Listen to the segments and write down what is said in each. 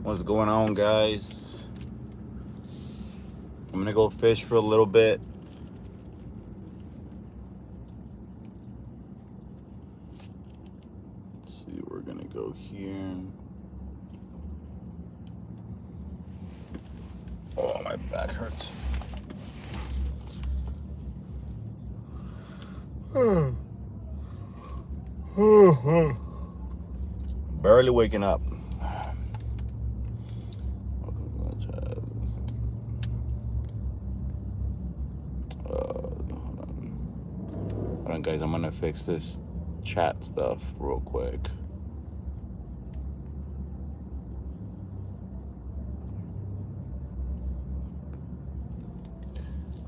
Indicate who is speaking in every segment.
Speaker 1: What's going on, guys? I'm gonna go fish for a little bit. Let's see, we're gonna go here. Oh, my back hurts. Barely waking up. Hold on, guys. I'm gonna fix this chat stuff real quick.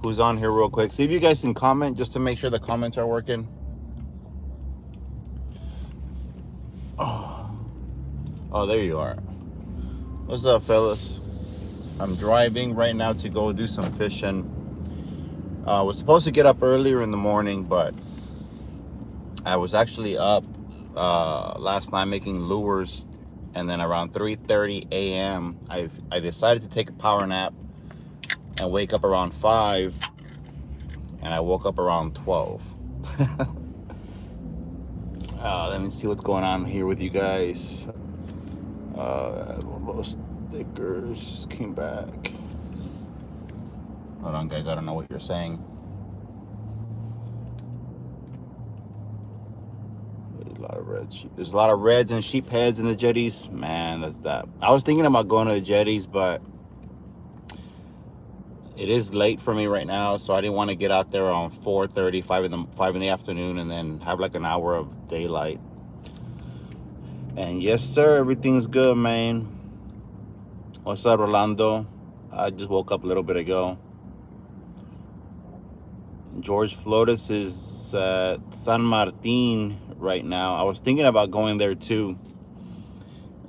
Speaker 1: Who's on here real quick? See if you guys can comment just to make sure the comments are working. Oh, there you are. What's up, fellas? I'm driving right now to go do some fishing. Was supposed to get up earlier in the morning, but I was actually up last night making lures, and then around 3:30 a.m. I decided to take a power nap and wake up around 5, and I woke up around 12. Let me see what's going on here with you guys. Those stickers just came back. Hold on, guys. I don't know what you're saying. There's a lot of red sheep. There's a lot of reds and sheep heads in the jetties. Man, that's that. I was thinking about going to the jetties, but it is late for me right now, so I didn't want to get out there around 4:30, 5 in the afternoon, and then have like an hour of daylight. And yes, sir, everything's good, man. What's up, Rolando? I just woke up a little bit ago. George Flores is at San Martin right now. I was thinking about going there too.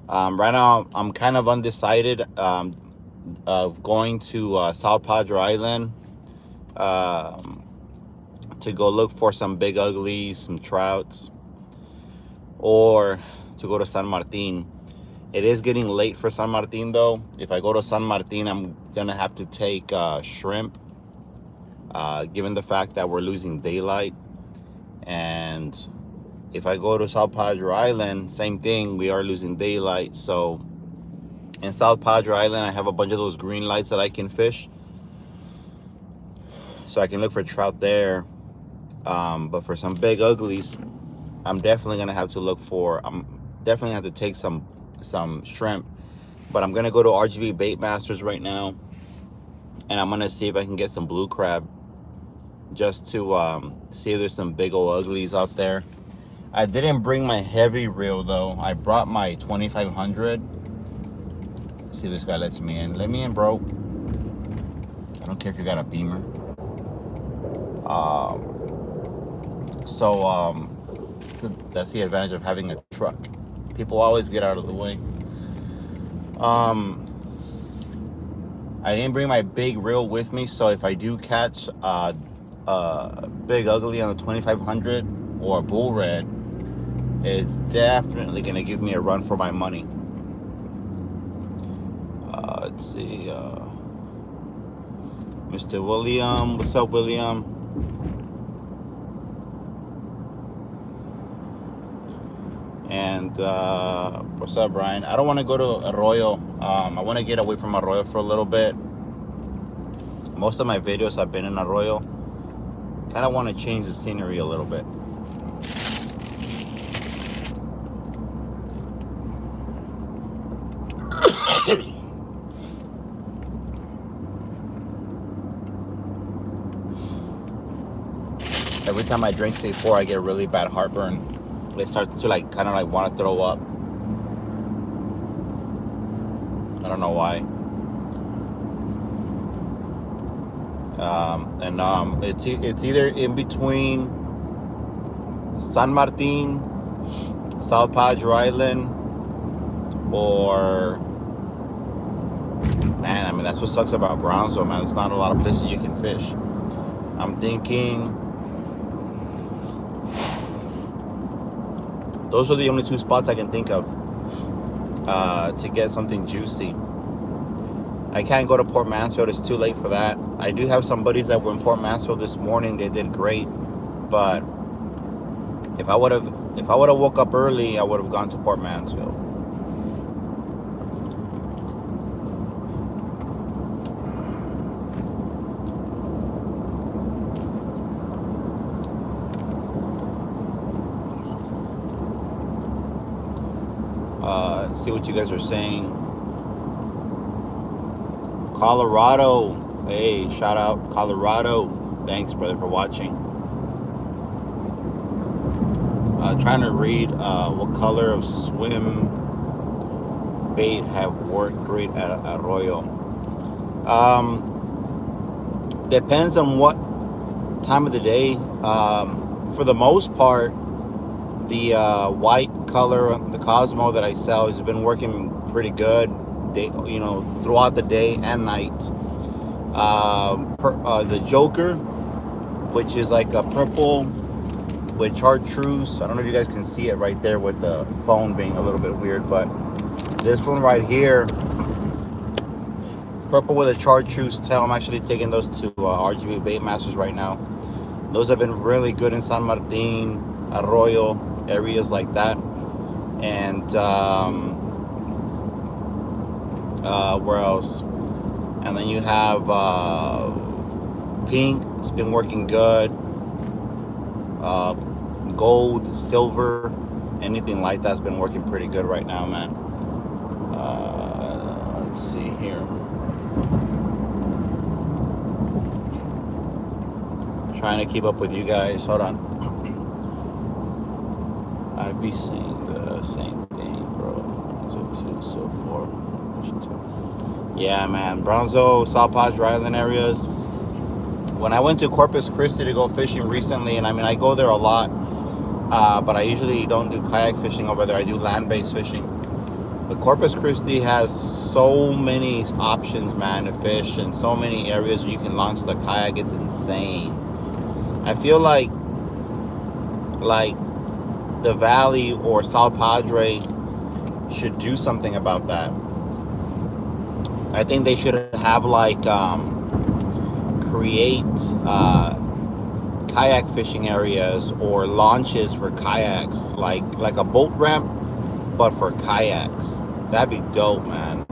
Speaker 1: Right now, I'm kind of undecided of going to South Padre Island to go look for some big uglies, some trouts, or to go to San Martin. It is getting late for San Martin, though. If I go to San Martin, I'm gonna have to take shrimp, given the fact that we're losing daylight. And if I go to South Padre Island, same thing, we are losing daylight. So in South Padre Island, I have a bunch of those green lights that I can fish, so I can look for trout there. But for some big uglies, I'm definitely gonna have to look for. I'm definitely have to take some shrimp. But I'm gonna go to RGV Bait Masters right now, and I'm gonna see if I can get some blue crab, just to see if there's some big old uglies out there. I didn't bring my heavy reel though. I brought my 2500. See, this guy lets me in. Let me in, bro. I don't care if you got a Beamer. That's the advantage of having a truck. People always get out of the way. I didn't bring my big reel with me, so if I do catch big ugly on the 2500 or a bull red, it's definitely gonna give me a run for my money. Let's see, Mr. William. What's up, William? And what's up, Brian? I don't want to go to Arroyo. I want to get away from Arroyo for a little bit. Most of my videos have been in Arroyo. Kind of want to change the scenery a little bit. Every time I drink C4, I get really bad heartburn. They start to kind of want to throw up. I don't know why. It's either in between San Martin, South Padre Island, or, man, I mean, that's what sucks about Brownsville, man. There's not a lot of places you can fish. I'm thinking those are the only two spots I can think of. to get something juicy. I can't go to Port Mansfield. It's too late for that. I do have some buddies that were in Port Mansfield this morning. They did great, but if I would have woke up early, I would have gone to Port Mansfield. See what you guys are saying. Colorado, hey, shout out Colorado. Thanks, brother, for watching. Trying to read what color of swim bait have worked great at Arroyo. Depends on what time of the day. For the most part, the white color, the Cosmo that I sell, has been working pretty good. Throughout the day and night. The Joker, which is like a purple with chartreuse. I don't know if you guys can see it right there with the phone being a little bit weird, but this one right here, purple with a chartreuse tail. I'm actually taking those to RGB Bait Masters right now. Those have been really good in San Martin, Arroyo, areas like that. And where else? And then you have pink. It's been working good. Gold, silver, anything like that's been working pretty good right now, man. Let's see here. Trying to keep up with you guys. Hold on. I'd be saying the same thing, bro. So 2, so 4. Yeah, man. Bronzo, South Padre Island areas. When I went to Corpus Christi to go fishing recently, and I go there a lot, but I usually don't do kayak fishing over there. I do land-based fishing. But Corpus Christi has so many options, man, to fish, and so many areas where you can launch the kayak. It's insane. I feel like the Valley or South Padre should do something about that. I think they should have create kayak fishing areas or launches for kayaks, like a boat ramp, but for kayaks. That'd be dope, man.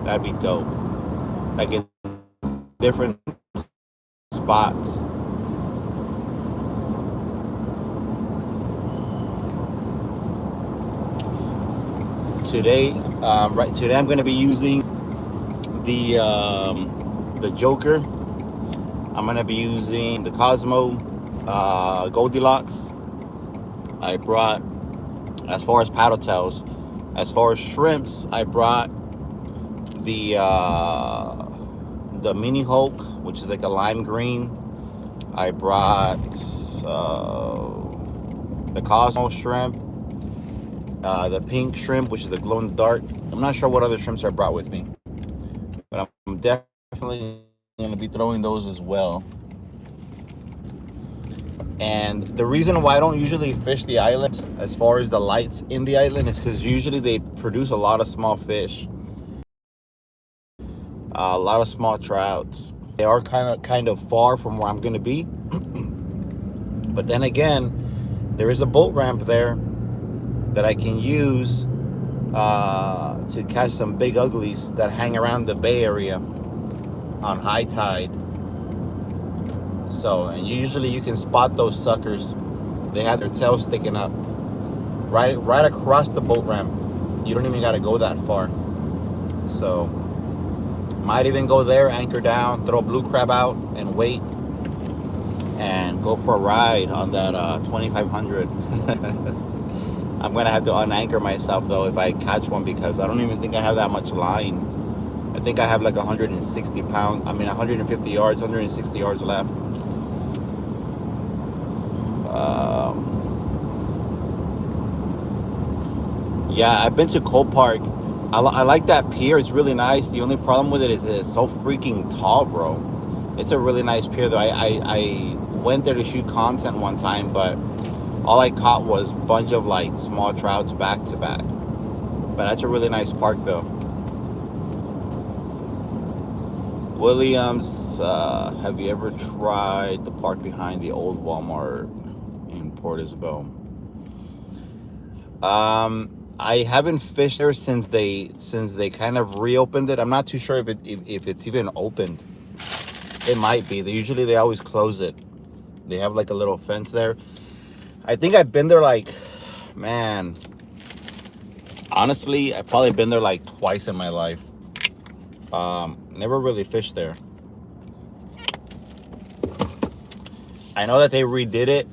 Speaker 1: That'd be dope. Like in different spots. Today I'm going to be using the Joker. I'm going to be using the Cosmo, Goldilocks. I brought, as far as paddle tails, as far as shrimps, I brought the Mini Hulk, which is like a lime green. I brought the Cosmo shrimp, the pink shrimp, which is the glow in the dark. I'm not sure what other shrimps I brought with me, but I'm definitely going to be throwing those as well. And the reason why I don't usually fish the island, as far as the lights in the island, is because usually they produce a lot of small fish, a lot of small trouts. They are kind of far from where I'm going to be. But then again, there is a boat ramp there that I can use to catch some big uglies that hang around the Bay Area on high tide. So, and usually you can spot those suckers. They have their tails sticking up right across the boat ramp. You don't even got to go that far. So, might even go there, anchor down, throw a blue crab out, and wait, and go for a ride on that 2500. I'm gonna have to unanchor myself though if I catch one, because I don't even think I have that much line. I think I have like 150 yards, 160 yards left. Yeah, I've been to Cole Park. I like that pier. It's really nice. The only problem with it is it's so freaking tall, bro. It's a really nice pier though. I went there to shoot content one time, but all I caught was a bunch of like small trouts back to back. But that's a really nice park, though. Williams, have you ever tried the park behind the old Walmart in Port Isabel? I haven't fished there since they kind of reopened it. I'm not too sure if it's even opened. It might be. They always close it. They have like a little fence there. I think I've been there like, man, honestly, I've probably been there like twice in my life. Never really fished there. I know that they redid it.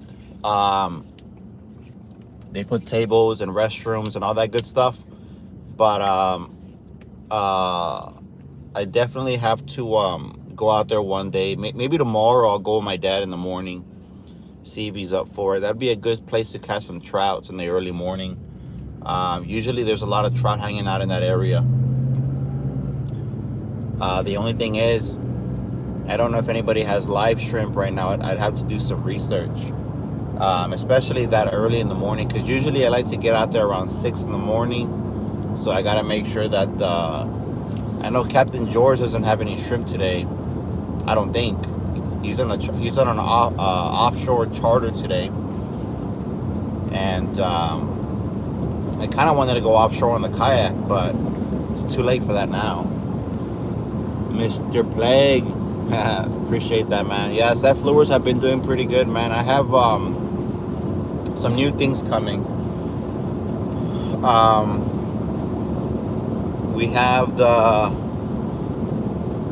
Speaker 1: They put tables and restrooms and all that good stuff. But I definitely have to go out there one day. Maybe tomorrow I'll go with my dad in the morning, see if he's up for it. That'd be a good place to catch some trouts in the early morning. Usually there's a lot of trout hanging out in that area. The only thing is, I don't know if anybody has live shrimp right now. I'd have to do some research, especially that early in the morning, because usually I like to get out there around 6 in the morning. So I got to make sure that I know Captain George doesn't have any shrimp today. I don't think. He's on an offshore charter today, and I kind of wanted to go offshore on the kayak, but it's too late for that now. Mr. Plague, appreciate that, man. Yeah, Seth Lures have been doing pretty good, man. I have some new things coming. We have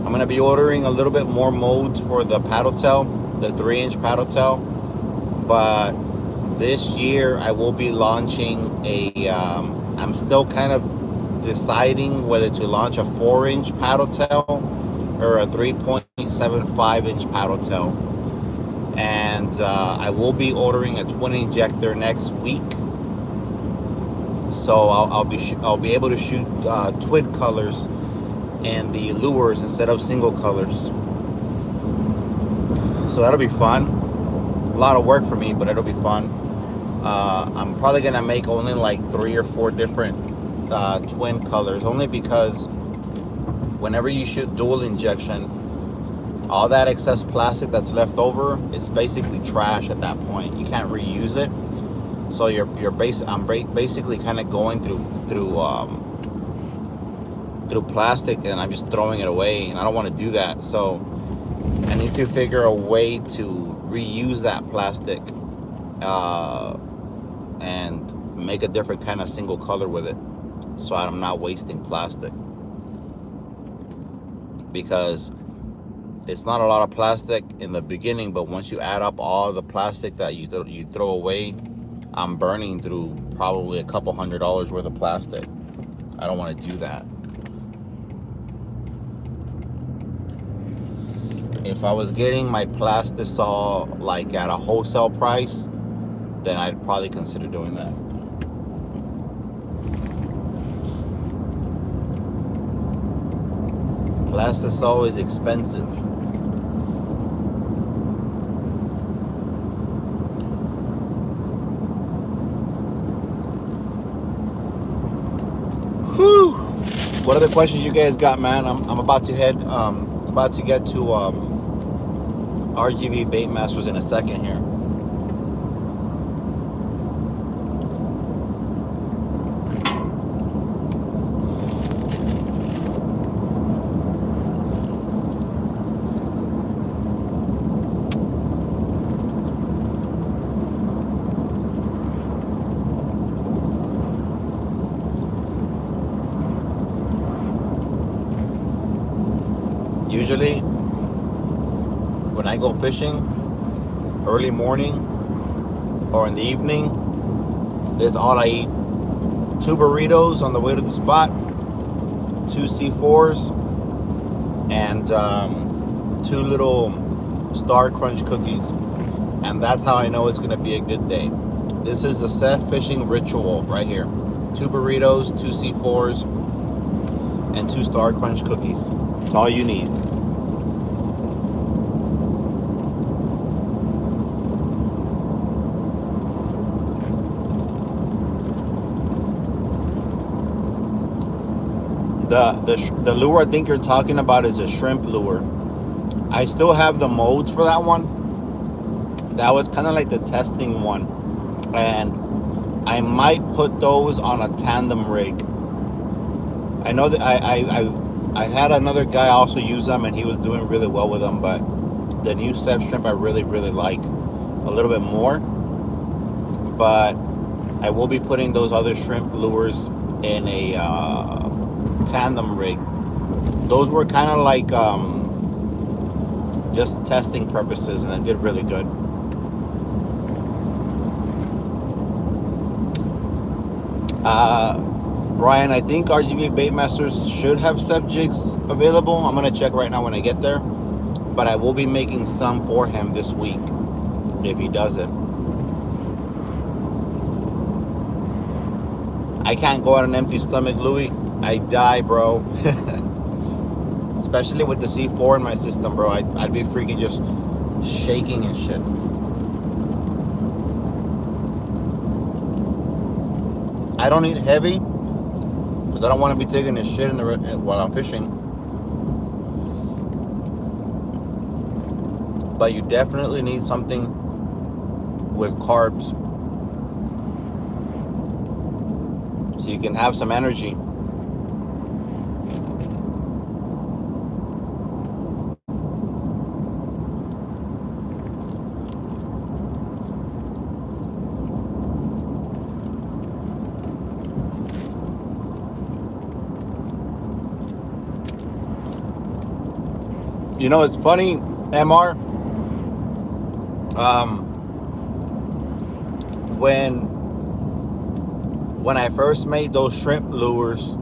Speaker 1: I'm gonna be ordering a little bit more molds for the paddle tail, the 3-inch paddle tail. But this year I will be launching I'm still kind of deciding whether to launch a 4-inch paddle tail or a 3.75-inch paddle tail. And I will be ordering a twin injector next week. So I'll be able to shoot twin colors and the lures instead of single colors. So that'll be fun. A lot of work for me, but it'll be fun. I'm probably gonna make only like 3 or 4 different twin colors, only because whenever you shoot dual injection, all that excess plastic that's left over is basically trash at that point. You can't reuse it. So I'm basically kind of going through plastic, and I'm just throwing it away, and I don't want to do that. So I need to figure a way to reuse that plastic and make a different kind of single color with it, so I'm not wasting plastic, because it's not a lot of plastic in the beginning, but once you add up all the plastic that you throw away, I'm burning through probably a couple $100 worth of plastic. I don't want to do that. If I was getting my Plastisol like at a wholesale price, then I'd probably consider doing that. Plastisol is expensive. Whew. What other questions you guys got, man? I'm about to head about to get to RGV Baitmasters in a second here. Usually, when I go fishing, early morning or in the evening, that's all I eat. 2 burritos on the way to the spot, 2 C4s, and 2 little Star Crunch cookies. And that's how I know it's gonna be a good day. This is the Seth Fishing ritual right here. 2 burritos, 2 C4s, and 2 Star Crunch cookies. That's all you need. The lure I think you're talking about is a shrimp lure. I still have the molds for that one. That was kind of like the testing one, and I might put those on a tandem rig. I know that I had another guy also use them, and he was doing really well with them. But the new Sev shrimp I really like a little bit more. But I will be putting those other shrimp lures in a tandem rig. Those were kind of like just testing purposes, and it did really good. Brian, I think RGB Baitmasters should have Sev jigs available. I'm gonna check right now when I get there, but I will be making some for him this week if he doesn't. I can't go on an empty stomach, Louis. I die, bro. Especially with the C4 in my system, bro. I'd be freaking just shaking and shit. I don't eat heavy because I don't want to be taking this shit while I'm fishing. But you definitely need something with carbs so you can have some energy. You know, it's funny, MR. When I first made those shrimp lures,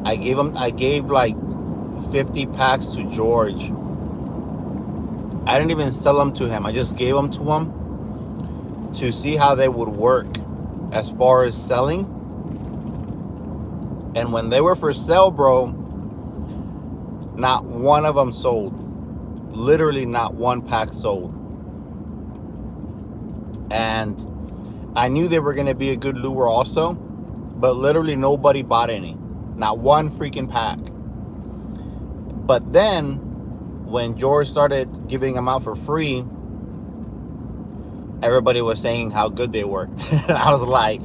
Speaker 1: I gave like 50 packs to George. I didn't even sell them to him. I just gave them to him to see how they would work as far as selling. And when they were for sale, bro, not one of them sold. Literally not one pack sold. And I knew they were going to be a good lure also, but literally nobody bought any. Not one freaking pack. But then when George started giving them out for free, everybody was saying how good they worked. I was like,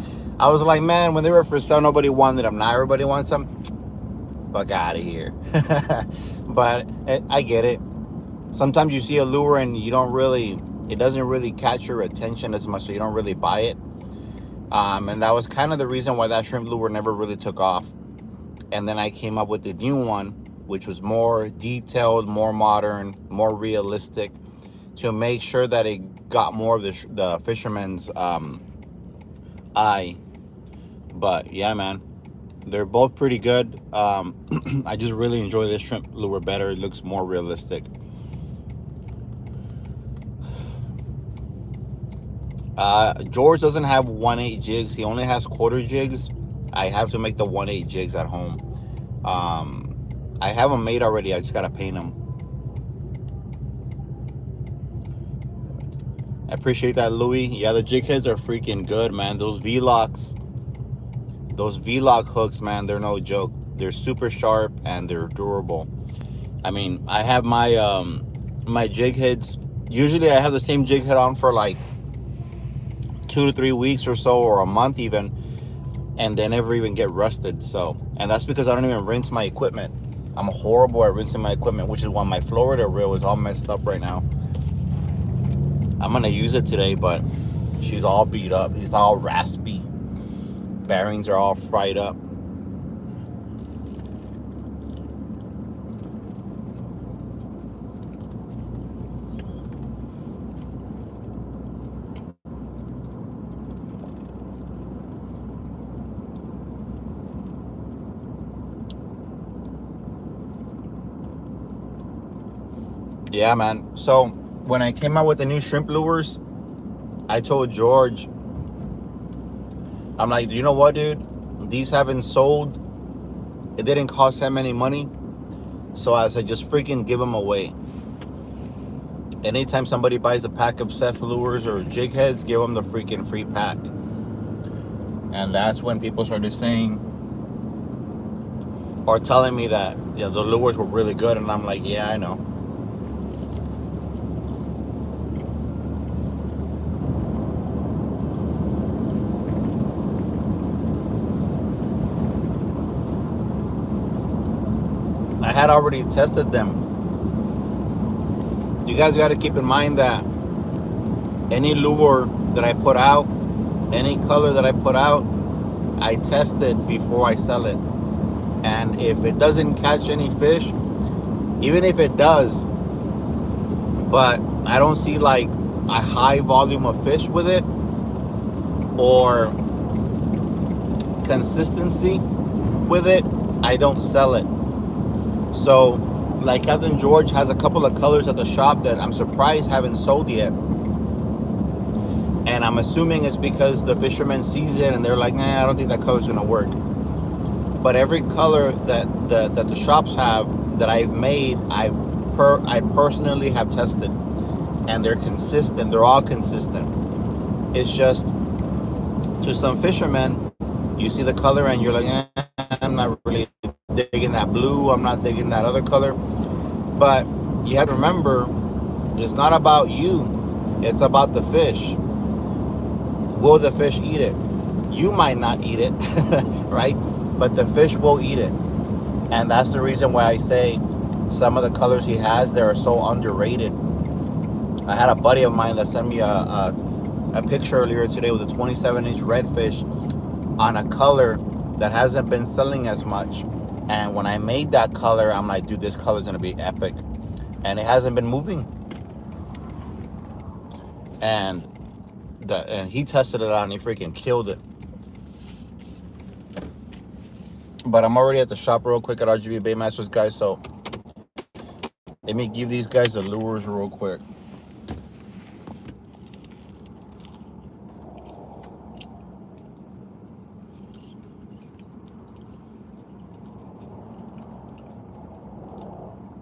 Speaker 1: man, when they were for sale, nobody wanted them. Now everybody wants them. Fuck out of here. But I get it. Sometimes you see a lure and it doesn't really catch your attention as much, so you don't really buy it. And that was kind of the reason why that shrimp lure never really took off. And then I came up with the new one, which was more detailed, more modern, more realistic, to make sure that it got more of the fisherman's eye. But yeah, man, they're both pretty good. I just really enjoy this shrimp lure better. It looks more realistic. George doesn't have 1/8 jigs. He only has quarter jigs. I have to make the 1/8 jigs at home. I have them made already. I just gotta paint them. I appreciate that, Louis. Yeah, the jig heads are freaking good, man. Those V-locks hooks, man, they're no joke. They're super sharp and they're durable. I mean, I have my my jig heads. Usually I have the same jig head on for like 2 to 3 weeks or so, or a month even, and they never even get rusted. So, and that's because I don't even rinse my equipment. I'm horrible at rinsing my equipment, which is why my Florida reel is all messed up right now. I'm gonna use it today, but she's all beat up. It's all raspy. Bearings are all fried up. Yeah, man. So when I came out with the new shrimp lures, I told George, I'm like, you know what, dude? These haven't sold. It didn't cost that many money. So I said, just freaking give them away. Anytime somebody buys a pack of Sev lures or jig heads, give them the freaking free pack. And that's when people started saying, or telling me that, you know, the lures were really good, and I'm like, yeah, I know. I had already tested them. You guys got to keep in mind that any lure that I put out, any color that I put out, I test it before I sell it. And if it doesn't catch any fish, even if it does, but I don't see like a high volume of fish with it or consistency with it, I don't sell it. So like Captain George has a couple of colors at the shop that I'm surprised haven't sold yet. And I'm assuming it's because the fisherman sees it and they're like, nah, I don't think that color's gonna work. But every color that the shops have that I've made, I personally have tested, and they're consistent. They're all consistent. It's just to some fishermen, you see the color and you're like, I'm not really digging that blue. I'm not digging that other color. But you have to remember, it's not about you. It's about the fish. Will the fish eat it? You might not eat it, right? But the fish will eat it. And that's the reason why I say some of the colors he has there are so underrated. I had a buddy of mine that sent me a picture earlier today with a 27-inch redfish on a color that hasn't been selling as much. And when I made that color, I'm like, dude, this color's gonna be epic. And it hasn't been moving. And he tested it out and he freaking killed it. But I'm already at the shop real quick at RGV Baitmasters, guys, so let me give these guys the lures real quick.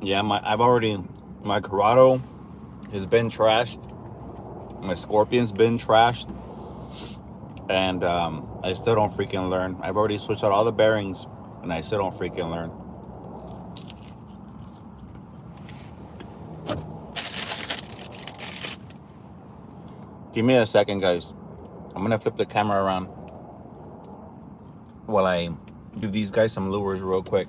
Speaker 1: Yeah, my Corrado has been trashed. My Scorpion's been trashed. And I still don't freaking learn. I've already switched out all the bearings and I still don't freaking learn. Give me a second, guys. I'm gonna flip the camera around while I give these guys some lures real quick.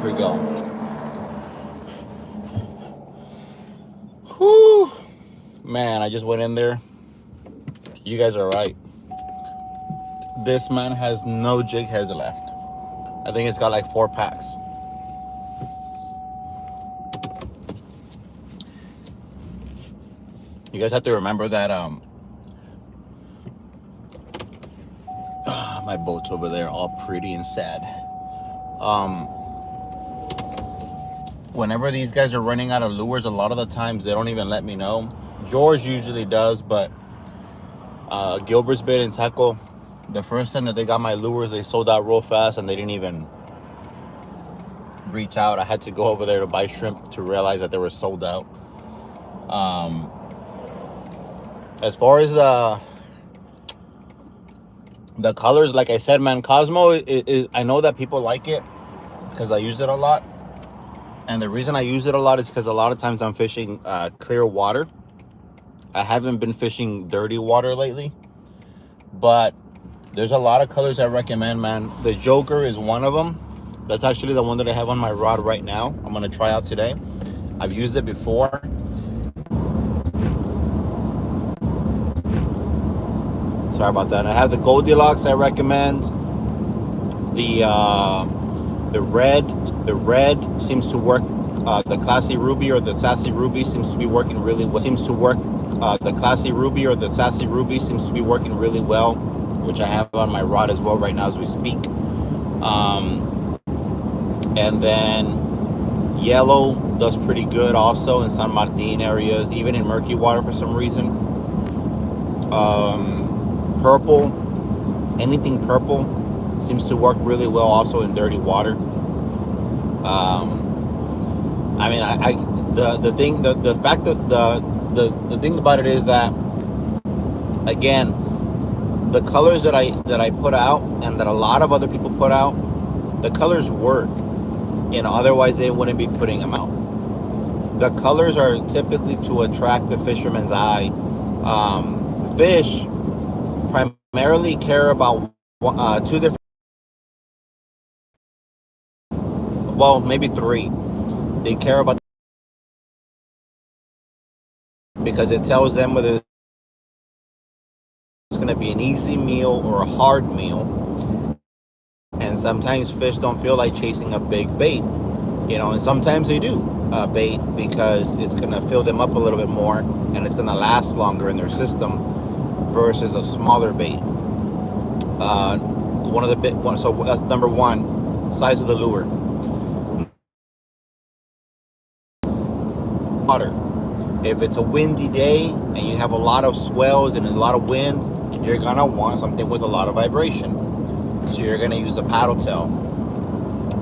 Speaker 1: Here we go. Whew. Man, I just went in there. You guys are right. This man has no jig heads left. I think it's got like 4 packs. You guys have to remember that my boat's over there all pretty and sad. Whenever these guys are running out of lures, a lot of the times they don't even let me know. George usually does, but Gilbert's Bait and Tackle, the first time that they got my lures, they sold out real fast and they didn't even reach out. I had to go over there to buy shrimp to realize that they were sold out. As far as the colors, like I said, man, Cosmo is I know that people like it because I use it a lot. And the reason I use it a lot is because a lot of times I'm fishing clear water. I haven't been fishing dirty water lately, but there's a lot of colors I recommend, man. The Joker is one of them. That's actually the one that I have on my rod right now. I'm gonna try out today. I've used it before. Sorry about that. I have the Goldilocks I recommend. The red seems to work. The Classy Ruby or the Sassy Ruby seems to be working really well. The Classy Ruby or the Sassy Ruby seems to be working really well, which I have on my rod as well right now as we speak. And then yellow does pretty good also in San Martin areas, even in murky water for some reason. Purple, anything purple seems to work really well also in dirty water. I mean, the thing about it is that, again, the colors that I put out and that a lot of other people put out, the colors work, and otherwise they wouldn't be putting them out. The colors are typically to attract the fisherman's eye. Fish primarily care about 2 different, well, maybe 3. They care about, because it tells them whether it's going to be an easy meal or a hard meal. And sometimes fish don't feel like chasing a big bait, you know, and sometimes they do bait because it's going to fill them up a little bit more and it's going to last longer in their system versus a smaller bait. So that's number 1, size of the lure. Water. If it's a windy day and you have a lot of swells and a lot of wind, you're gonna want something with a lot of vibration. So you're gonna use a paddle tail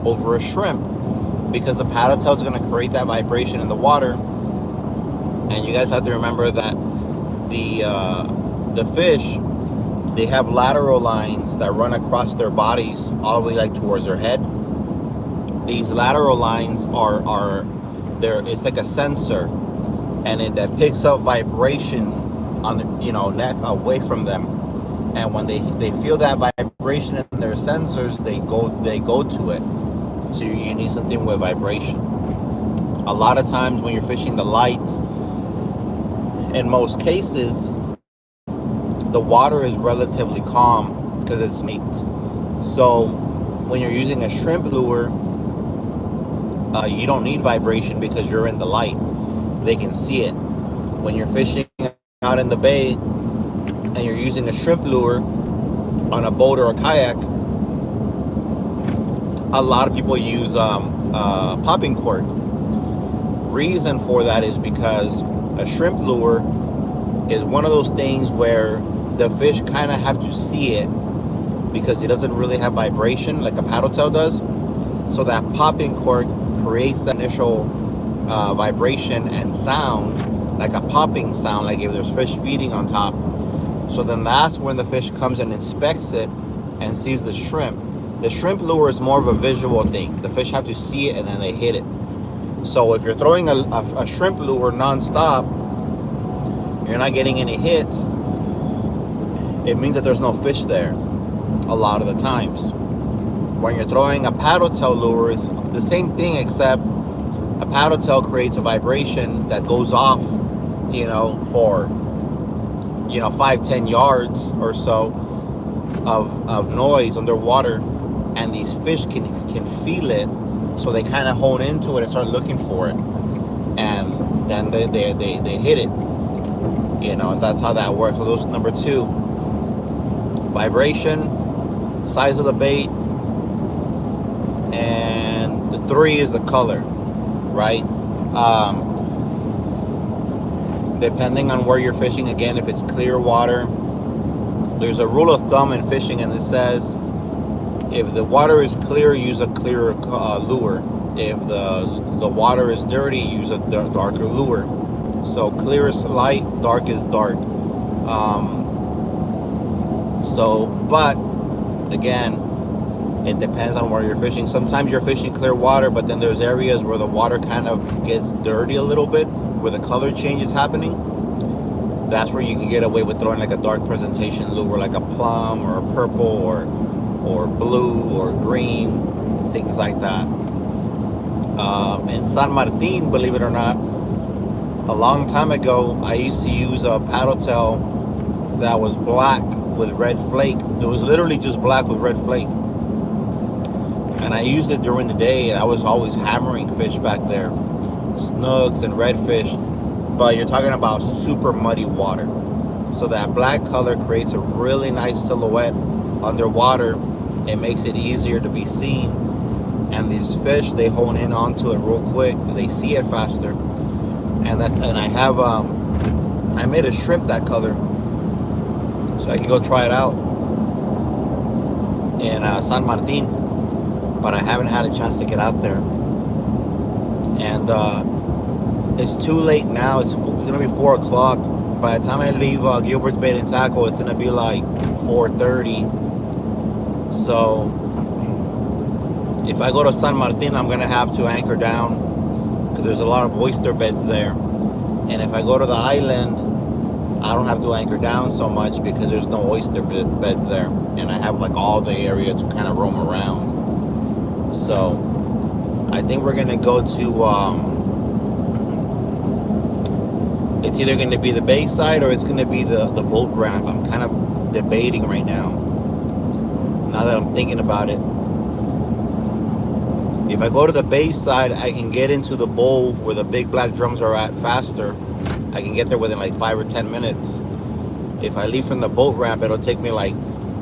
Speaker 1: over a shrimp, because the paddle tail is gonna create that vibration in the water. And you guys have to remember that the fish, they have lateral lines that run across their bodies all the way like towards their head. These lateral lines are there. It's like a sensor, and that picks up vibration on the neck away from them. And when they feel that vibration in their sensors, they go to it. So you need something with vibration. A lot of times when you're fishing the lights, in most cases, the water is relatively calm because it's meat. So when you're using a shrimp lure, you don't need vibration because you're in the light. They can see it. When you're fishing out in the bay and you're using a shrimp lure on a boat or a kayak, a lot of people use popping cork. Reason for that is because a shrimp lure is one of those things where the fish kind of have to see it because it doesn't really have vibration like a paddle tail does. So that popping cork creates the initial vibration and sound, like a popping sound, like if there's fish feeding on top. So then that's when the fish comes and inspects it and sees the shrimp. The shrimp lure is more of a visual thing. The fish have to see it and then they hit it. So if you're throwing a shrimp lure non-stop, you're not getting any hits. it means that there's no fish there a lot of the times. When you're throwing a paddle tail lure, it's the same thing, except a paddle tail creates a vibration that goes off, for 5-10 yards or so of noise underwater, and these fish can feel it, so they kind of hone into it and start looking for it, and then they hit it, and that's how that works. So those number 2, vibration, size of the bait, and the 3 is the color, right? Depending on where you're fishing, again, if it's clear water, there's a rule of thumb in fishing, and it says if the water is clear, use a clearer lure. If the water is dirty, use a darker lure. So clear is light, dark is dark. But again, it depends on where you're fishing. Sometimes you're fishing clear water, but then there's areas where the water kind of gets dirty a little bit, where the color change is happening. That's where you can get away with throwing like a dark presentation lure, like a plum or a purple or blue or green, things like that. In San Martin, believe it or not, a long time ago, I used to use a paddle tail that was black with red flake. It was literally just black with red flake. And I used it during the day, and I was always hammering fish back there, snooks and redfish. But you're talking about super muddy water. So that black color creates a really nice silhouette underwater. It makes it easier to be seen. And these fish, they hone in onto it real quick. They see it faster. And I made a shrimp that color, so I can go try it out in San Martin. But I haven't had a chance to get out there. And it's too late now. It's gonna be 4 o'clock. By the time I leave Gilbert's Bait and Tackle, it's gonna be like 4:30. So if I go to San Martin, I'm gonna have to anchor down because there's a lot of oyster beds there. And if I go to the island, I don't have to anchor down so much because there's no oyster beds there, and I have like all the area to kind of roam around. So I think we're gonna go to it's either going to be the bay side or it's going to be the boat ramp. I'm kind of debating right now that I'm thinking about it. If I go to the bay side, I can get into the bowl where the big black drums are at faster. I can get there within like 5 or 10 minutes. If I leave from the boat ramp, it'll take me like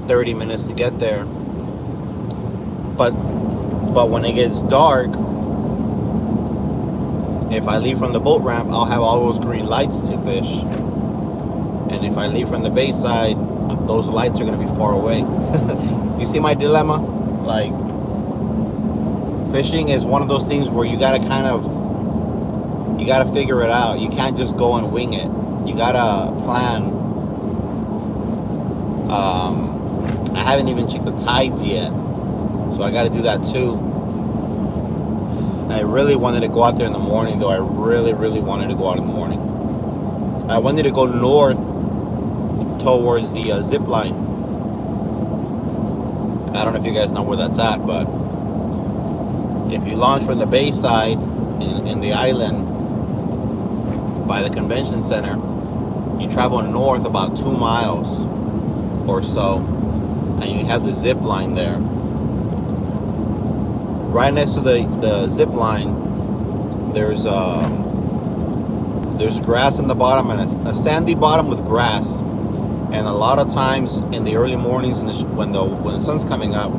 Speaker 1: 30 minutes to get there. But when it gets dark, if I leave from the boat ramp, I'll have all those green lights to fish. And if I leave from the bay side, those lights are going to be far away. You see my dilemma? Like, fishing is one of those things where you got to figure it out. You can't just go and wing it. You got to plan. I haven't even checked the tides yet, so I got to do that too. I really wanted to go out there in the morning, though. I really, really wanted to go out in the morning. I wanted to go north towards the zip line. I don't know if you guys know where that's at, but if you launch from the bay side in the island by the convention center, you travel north about 2 miles or so, and you have the zip line there. Right next to the zip line, there's grass in the bottom and a sandy bottom with grass. And a lot of times in the early mornings, when the sun's coming up,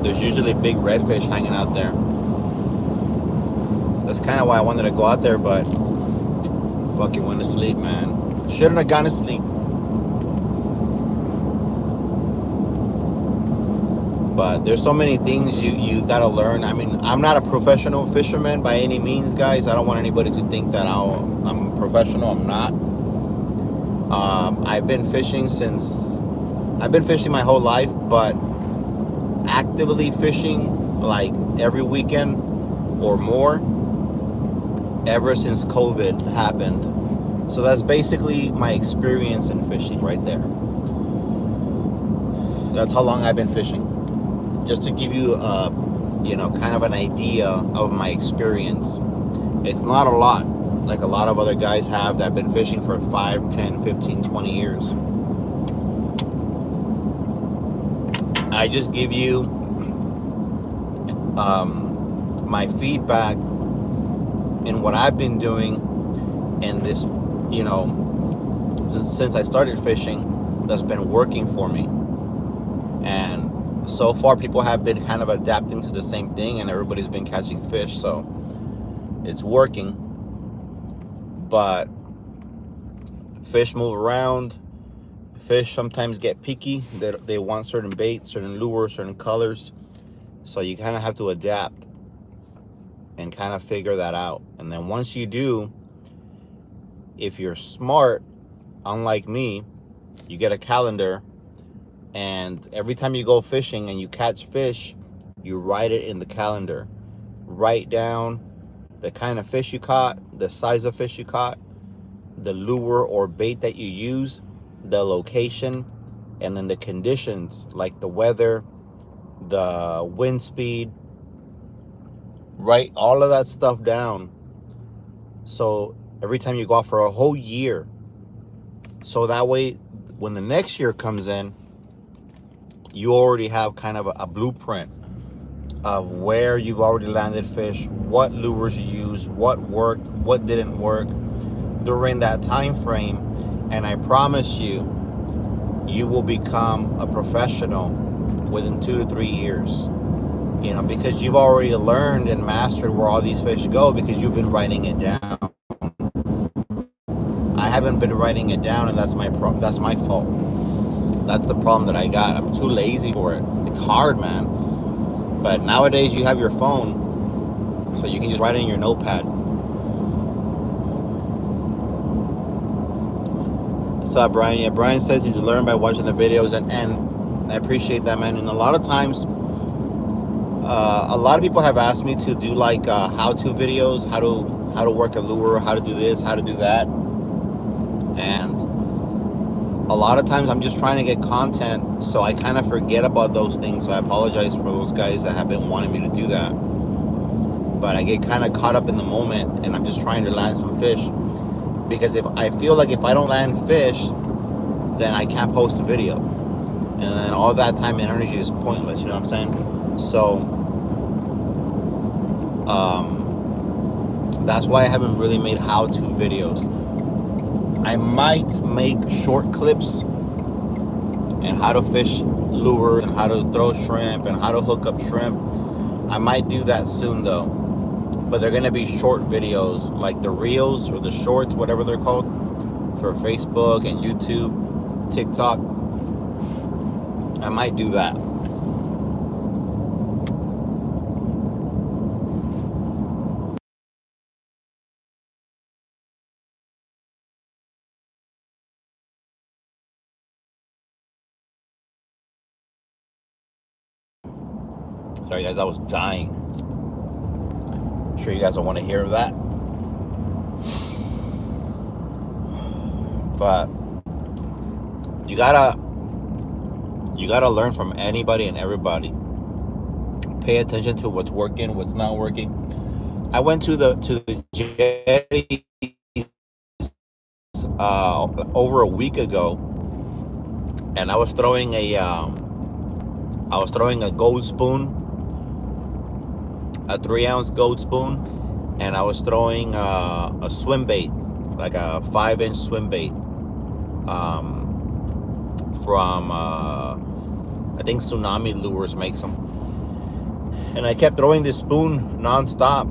Speaker 1: there's usually big redfish hanging out there. That's kind of why I wanted to go out there, but fucking went to sleep, man. Shouldn't have gone to sleep. But there's so many things you gotta learn. I mean, I'm not a professional fisherman by any means, guys. I don't want anybody to think that I'm a professional. I'm not. I've been fishing my whole life, but actively fishing like every weekend or more ever since COVID happened. So that's basically my experience in fishing right there. That's how long I've been fishing. Just to give you kind of an idea of my experience. It's not a lot, like a lot of other guys have that have been fishing for 5, 10, 15, 20 years. I just give you my feedback in what I've been doing in this, since I started fishing, that's been working for me. And so far, people have been kind of adapting to the same thing, and everybody's been catching fish, so it's working. But fish move around. Fish sometimes get picky. They want certain baits, certain lures, certain colors. So you kind of have to adapt and kind of figure that out. And then once you do, if you're smart, unlike me, you get a calendar, and every time you go fishing and you catch fish, you write it in the calendar. Write down the kind of fish you caught, the size of fish you caught, the lure or bait that you use, the location, and then the conditions, like the weather, the wind speed. Write all of that stuff down, so every time you go out for a whole year, so that way when the next year comes in, you already have kind of a blueprint of where you've already landed fish, what lures you used, what worked, what didn't work during that time frame. And I promise you, you will become a professional within 2 to 3 years, because you've already learned and mastered where all these fish go, because you've been writing it down. I haven't been writing it down, and that's my fault. That's the problem that I got. I'm too lazy for it. It's hard, man. But nowadays you have your phone, so you can just write it in your notepad. What's up, Brian? Yeah, Brian says he's learned by watching the videos, and I appreciate that, man. And a lot of times, a lot of people have asked me to do like how-to videos, how to work a lure, how to do this, how to do that. And a lot of times I'm just trying to get content, so I kind of forget about those things. So I apologize for those guys that have been wanting me to do that. But I get kind of caught up in the moment, and I'm just trying to land some fish. Because if I feel like if I don't land fish, then I can't post a video. And then all that time and energy is pointless, you know what I'm saying? So, that's why I haven't really made how-to videos. I might make short clips and how to fish lure and how to throw shrimp and how to hook up shrimp. I might do that soon though, but they're gonna be short videos, like the reels or the shorts, whatever they're called, for Facebook and YouTube, TikTok. I might do that. Sorry guys, I was dying. I'm sure you guys don't want to hear that. But you gotta learn from anybody and everybody. Pay attention to what's working, what's not working. I went to the jetty over a week ago, and I was throwing a gold spoon, a 3-ounce gold spoon, and I was throwing a swim bait, like a 5-inch swim bait, from I think Tsunami Lures makes them. And I kept throwing this spoon nonstop,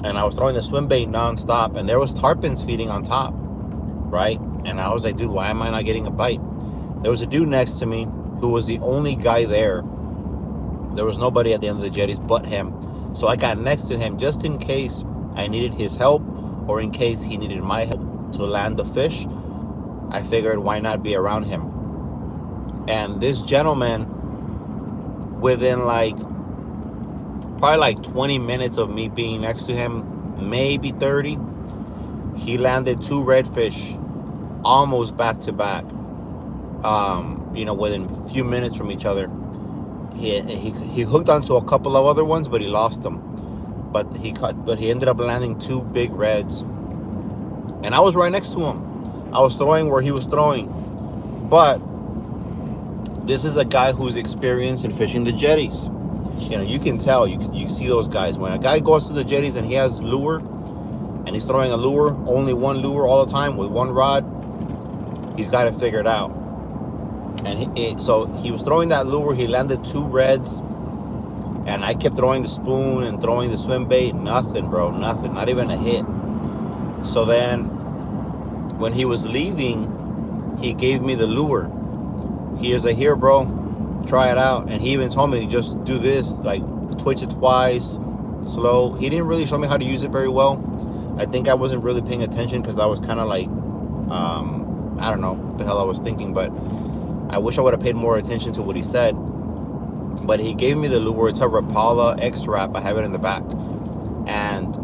Speaker 1: and I was throwing the swim bait nonstop, and there was tarpons feeding on top, right? And I was like, dude, why am I not getting a bite? There was a dude next to me who was the only guy there. There was nobody at the end of the jetties but him. So I got next to him just in case I needed his help, or in case he needed my help to land the fish. I figured, why not be around him? And this gentleman, within probably like 20 minutes of me being next to him, maybe 30, he landed 2 redfish almost back to back. you know, within a few minutes from each other. He hooked onto a couple of other ones, but he lost them. But he ended up landing 2 big reds, and I was right next to him. I was throwing where he was throwing, but this is a guy who's experienced in fishing the jetties. You know, you can tell. You see those guys when a guy goes to the jetties and he has lure, and he's throwing a lure, only one lure all the time with one rod. He's got it figured out. And so he was throwing that lure. He landed 2 reds, and I kept throwing the spoon and throwing the swim bait. Nothing, bro. Nothing. Not even a hit. So then, when he was leaving, he gave me the lure. Here's a here, bro. Try it out. And he even told me, just do this, like twitch it twice, slow. He didn't really show me how to use it very well. I think I wasn't really paying attention because I was kind of like, I don't know what the hell I was thinking, but I wish I would have paid more attention to what he said. But he gave me the lure. It's a Rapala X-Rap. I have it in the back. And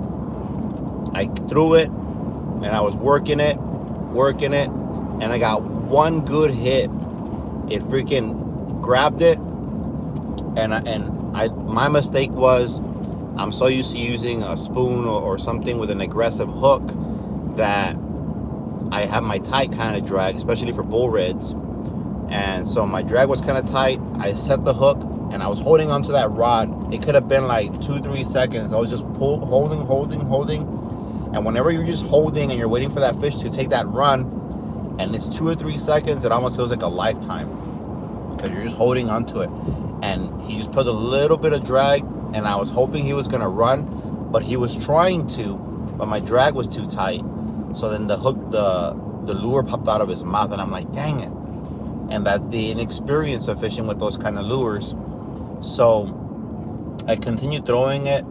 Speaker 1: I threw it, and I was working it, and I got one good hit. It freaking grabbed it, and my mistake was I'm so used to using a spoon or something with an aggressive hook that I have my tight kind of drag, especially for bull reds. And so my drag was kind of tight. I set the hook, and I was holding onto that rod. It could have been like 2-3 seconds. I was just holding. And whenever you're just holding and you're waiting for that fish to take that run, and it's 2 or 3 seconds, it almost feels like a lifetime because you're just holding onto it. And he just put a little bit of drag, and I was hoping he was going to run, but he was trying to, but my drag was too tight. So then the lure popped out of his mouth, and I'm like, dang it. And that's the inexperience of fishing with those kind of lures. So I continued throwing it.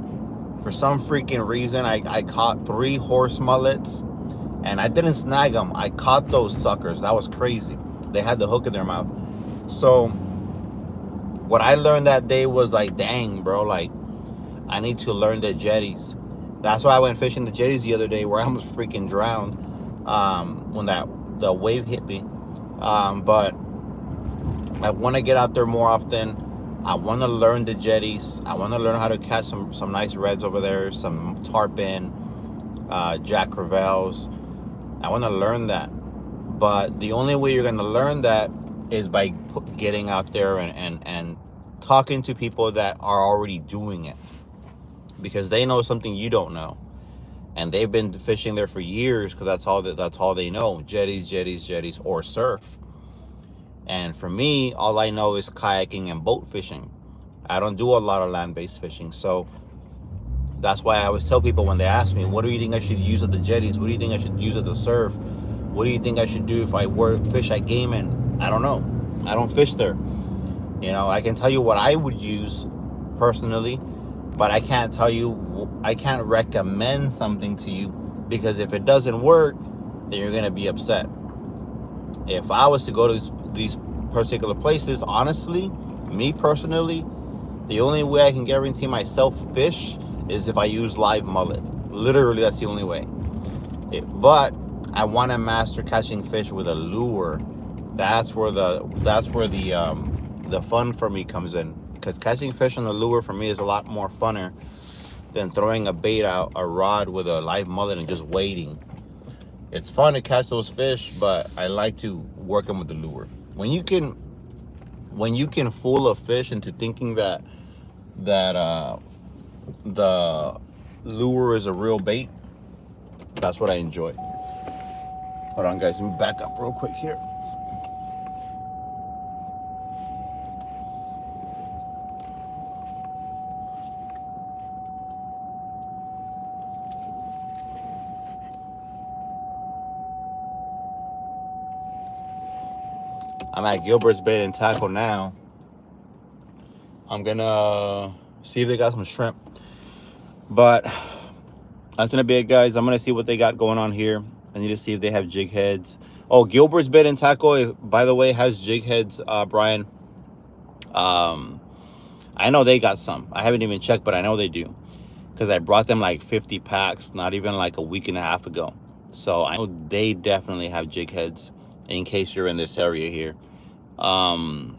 Speaker 1: For some freaking reason, I caught 3 horse mullets, and I didn't snag them. I caught those suckers. That was crazy. They had the hook in their mouth. So what I learned that day was like, dang, bro, like I need to learn the jetties. That's why I went fishing the jetties the other day, where I almost freaking drowned when the wave hit me. But I want to get out there more often. I want to learn the jetties. I want to learn how to catch some nice reds over there, some tarpon, Jack Crevalles. I want to learn that. But the only way you're going to learn that is by getting out there and talking to people that are already doing it, because they know something you don't know, and they've been fishing there for years, because that's all they know: jetties, or surf. And for me, all I know is kayaking and boat fishing. I don't do a lot of land-based fishing. So that's why I always tell people when they ask me, what do you think I should use at the jetties? What do you think I should use at the surf? What do you think I should do if I were to fish at Gaiman? I don't know. I don't fish there. You know, I can tell you what I would use personally, but I can't recommend something to you, because if it doesn't work, then you're going to be upset. If I was to go to these particular places, honestly, me personally, the only way I can guarantee myself fish is if I use live mullet. Literally, that's the only way. But I want to master catching fish with a lure. That's where the fun for me comes in, because catching fish on the lure for me is a lot more funner than throwing a bait out, a rod with a live mullet, and just waiting. It's fun to catch those fish, but I like to work them with the lure. When you can fool a fish into thinking that the lure is a real bait, that's what I enjoy. Hold on, guys. Let me back up real quick here. I'm at Gilbert's Bait and Tackle now. I'm gonna see if they got some shrimp. But that's gonna be it, guys. I'm gonna see what they got going on here. I need to see if they have jig heads. Oh, Gilbert's Bait and Tackle, by the way, has jig heads, Brian. I know they got some. I haven't even checked, but I know they do, because I brought them like 50 packs not even like a week and a half ago. So I know they definitely have jig heads in case you're in this area here. I'm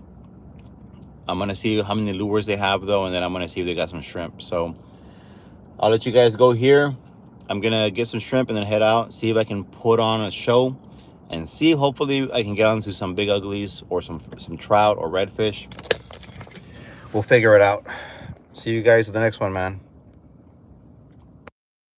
Speaker 1: gonna see how many lures they have though, and then I'm gonna see if they got some shrimp. So I'll let you guys go here. I'm gonna get some shrimp and then head out, see if I can put on a show, and see, hopefully I can get onto some big uglies or some trout or redfish. We'll figure it out. See you guys in the next one, man.